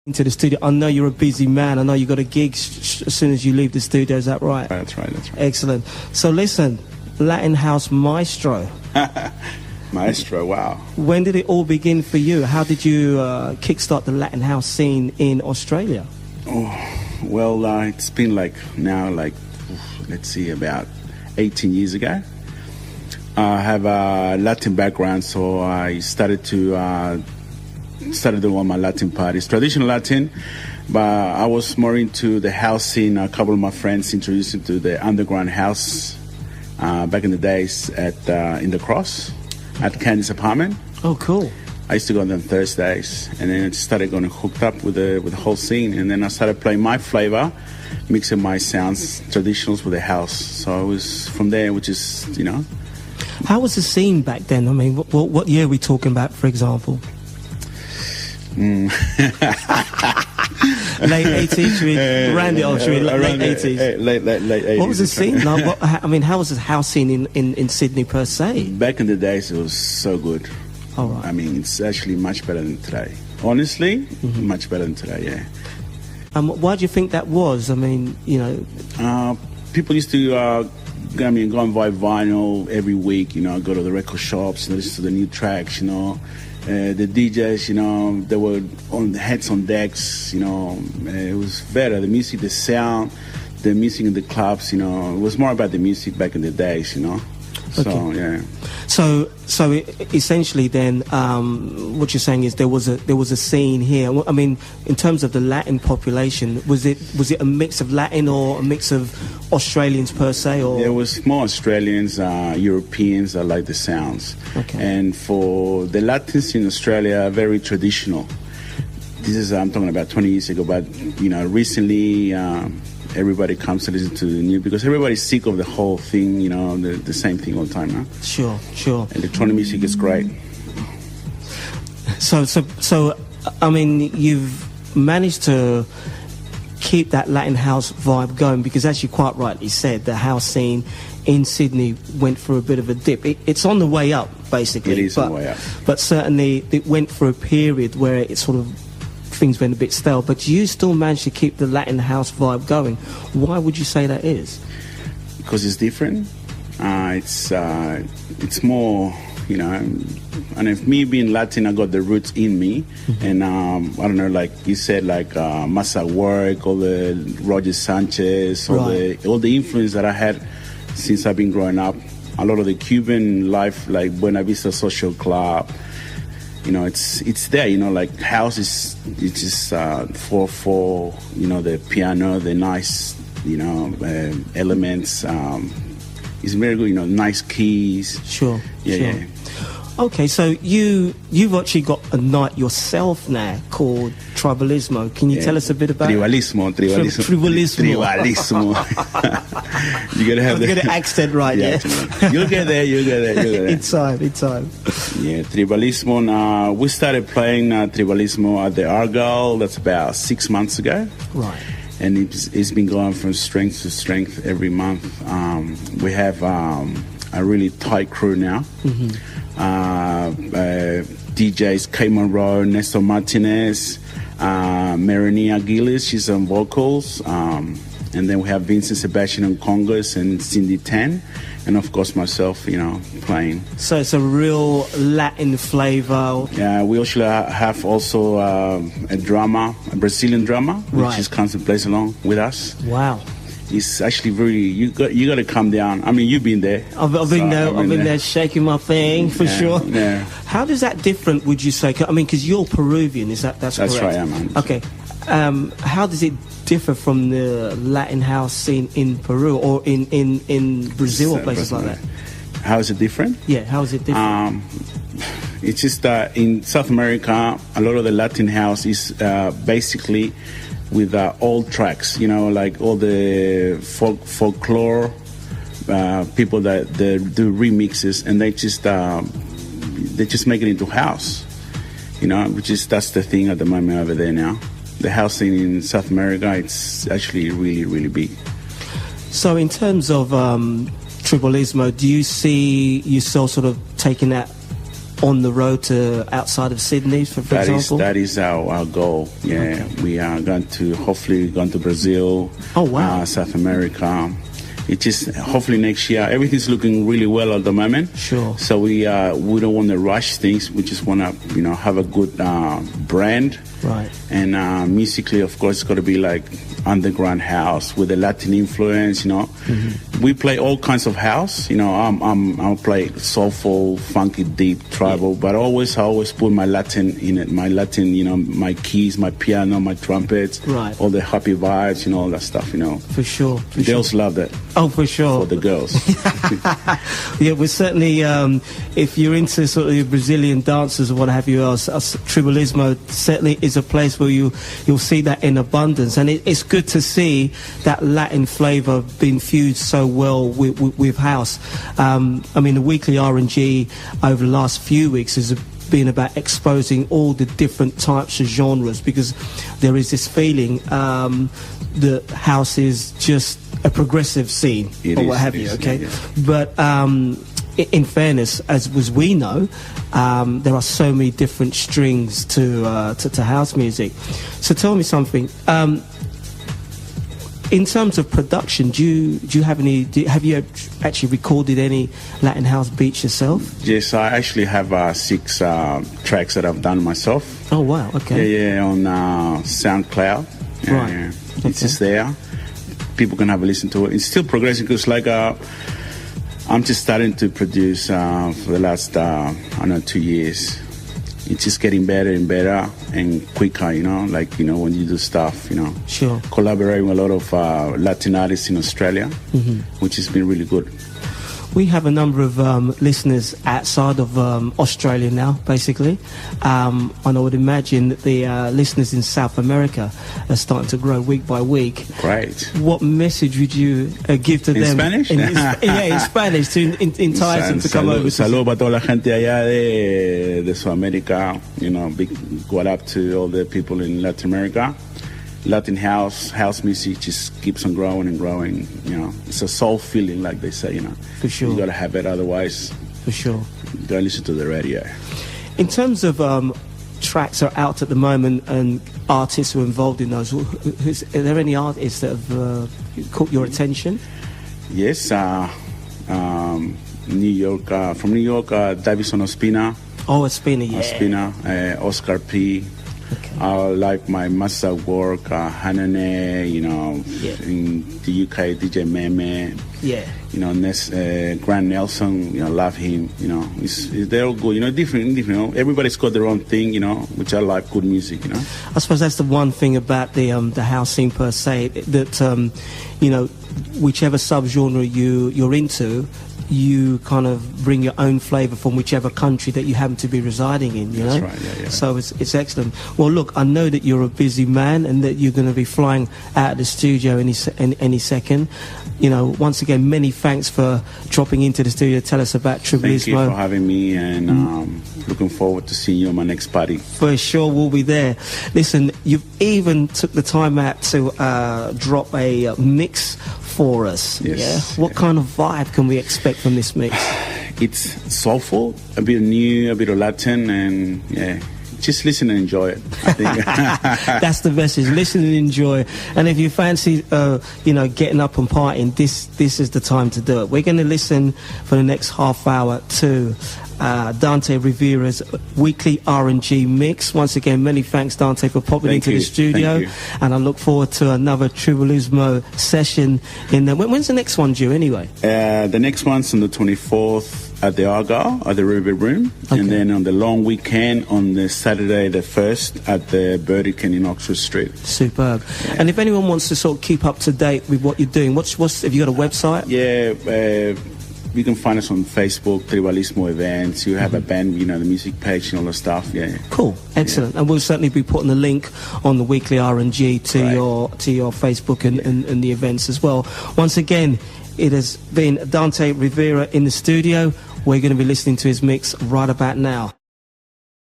into the studio. I know you're a busy man. I know you got a gig as soon as you leave the studio. Is that right? That's right. Excellent. So listen, Latin House Maestro. Maestro, wow. When did it all begin for you? How did you kickstart the Latin House scene in Australia? Oh, well, it's been let's see, about 18 years ago. I have a Latin background, so I started doing all my Latin parties, traditional Latin, but I was more into the house scene. A couple of my friends introduced me to the underground house back in the days in the Cross at Candy's apartment. Oh, cool. I used to go on them Thursdays, and then I started getting hooked up with the whole scene, and then I started playing my flavor, mixing my sounds, traditionals with the house. So it was from there, which is, How was the scene back then? I mean, what year are we talking about, for example? Mm. Late 80s, Randy, late 80s. Late 80s. What was the scene like? How was the house scene in Sydney per se? Back in the days, it was so good. All right. I mean, it's actually much better than today. Honestly, much better than today, yeah. Why do you think that was? I mean, people used to go and buy vinyl every week, go to the record shops, listen to the new tracks, the DJs, they were on heads on decks, it was better. The music, the sound, the music in the clubs, it was more about the music back in the days, Okay. So, yeah. So essentially, then, what you're saying is there was a scene here. I mean, in terms of the Latin population, was it a mix of Latin or a mix of Australians per se? Or There was more Australians, Europeans that like the sounds. Okay. And for the Latins in Australia, very traditional. This is I'm talking about 20 years ago, but recently. Everybody comes to listen to the new because everybody's sick of the whole thing, the same thing all the time, huh? Sure. Electronic music is great. So, I mean, you've managed to keep that Latin house vibe going because, as you quite rightly said, the house scene in Sydney went through a bit of a dip. It's on the way up, basically. It is on the way up. But certainly it went through a period where it sort of things went a bit stale, but you still managed to keep the Latin house vibe going. Why would you say that is? Because it's different. It's more, and if me being Latin, I got the roots in me, and I don't know, like you said, like Massa Work, all the Roger Sanchez, all the influence that I had since I've been growing up. A lot of the Cuban life, like Buena Vista Social Club. It's there, like house it's just for the piano, the nice, elements. It's very good, nice keys. Sure. Yeah. Okay, so you've actually got a night yourself now called Tribalismo. Can you tell us a bit about Tribalismo. You gotta have the accent right, yeah. You'll get there. In time. Yeah, Tribalismo. We started playing Tribalismo at the Argyle. That's about 6 months ago. Right. And it's been going from strength to strength every month. We have a really tight crew now. DJs Kay Monroe, Nestor Martinez, Marinia Gillis, she's on vocals, and then we have Vincent Sebastian on congas and Cindy Tan, and of course myself, playing. So it's a real Latin flavor. Yeah, we also have a drummer, a Brazilian drummer, which just comes and plays along with us. Wow. It's actually very, you got to come down. I mean, you've been there. I've been there shaking my thing for sure. Yeah. How does that different, would you say? I mean, because you're Peruvian, that's correct? That's right, man. Okay. How does it differ from the Latin house scene in Peru or in Brazil or places like that? How is it different? Yeah, how is it different? It's just in South America, a lot of the Latin house is basically with old tracks, like all the folklore people that they do remixes, and they just make it into house, that's the thing at the moment over there now. The house scene in South America, it's actually really, really big. So in terms of Tribalismo, do you see yourself sort of taking that on the road to outside of Sydney, for example? That is our goal. Yeah, okay. We are going to hopefully going to Brazil. Oh wow! South America. It is hopefully next year. Everything's looking really well at the moment. Sure. So we don't want to rush things. We just want to have a good brand. Right. And musically, of course, it's got to be like underground house with a Latin influence. Mm-hmm. We play all kinds of house. I'll play soulful, funky, deep, tribal, but I always put my Latin in it. My Latin, my keys, my piano, my trumpets, right. All the happy vibes, all that stuff. For sure. Girls love that. Oh, for sure. For the girls. Yeah, we're certainly, if you're into sort of the Brazilian dancers or what have you else, Tribalismo certainly is a place where you'll see that in abundance. And it's good to see that Latin flavour being fused so well with house. The weekly R&G over the last few weeks has been about exposing all the different types of genres, because there is this feeling that house is just a progressive scene or what have you, okay? Yeah. But in fairness, as we know, there are so many different strings to house music. So tell me something. In terms of production, do you have any? Have you actually recorded any Latin house beats yourself? Yes, I actually have 6 tracks that I've done myself. Oh wow! Okay. Yeah, on SoundCloud. Right. It's just there. People can have a listen to it. It's still progressing because, I'm just starting to produce for the last 2 years. It's just getting better and better and quicker, when you do stuff, Sure. Collaborating with a lot of Latin artists in Australia, mm-hmm. which has been really good. We have a number of listeners outside of Australia now, basically. And I would imagine that the listeners in South America are starting to grow week by week. Great. What message would you give to them? In Spanish? In Spanish, to entice them to come over. Saludos para toda la gente allá de Sudamérica. Big what up to all the people in Latin America. Latin house music just keeps on growing and growing. It's a soul feeling, like they say. For sure. You gotta have it, otherwise. For sure. You gotta listen to the radio. In terms of tracks are out at the moment and artists who are involved in those, are there any artists that have caught your attention? Yes, New York. From New York, Davison Ospina. Oh, Ospina, yeah. Ospina, Oscar P. Okay. I like my master work, Hanane, in the UK, DJ Meme. Yeah. Grant Nelson, love him, they're all good, different, everybody's got their own thing, which I like, good music, I suppose that's the one thing about the house scene per se, that, whichever subgenre you're into, you kind of bring your own flavour from whichever country that you happen to be residing in, That's right, yeah. So it's excellent. Well, look, I know that you're a busy man and that you're going to be flying out of the studio any second. Once again, many thanks for dropping into the studio to tell us about Tribalismo. Thank you for having me, and looking forward to seeing you on my next party. For sure, we'll be there. Listen, you've even took the time out to drop a mix for us. Yes. Yeah? What kind of vibe can we expect from this mix? It's soulful, a bit of new, a bit of Latin, and just listen and enjoy it, I think. That's the message. Listen and enjoy. And if you fancy, getting up and partying, this is the time to do it. We're going to listen for the next half hour to Dante Rivera's weekly R&G mix. Once again, many thanks, Dante, for popping into the studio. And I look forward to another Tribalismo session. When's the next one due, anyway? The next one's on the 24th. At the Argyle, at the River Room, okay. And then on the long weekend, on the Saturday the 1st, at the Burdekin in Oxford Street. Superb. Yeah. And if anyone wants to sort of keep up to date with what you're doing, have you got a website? Yeah, you can find us on Facebook, Tribalismo Events. You have a band, the music page and all the stuff. Yeah. Cool, excellent. And we'll certainly be putting the link on the weekly R&G to your Facebook and the events as well. Once again, it has been Dante Rivera in the studio. We're going to be listening to his mix right about now.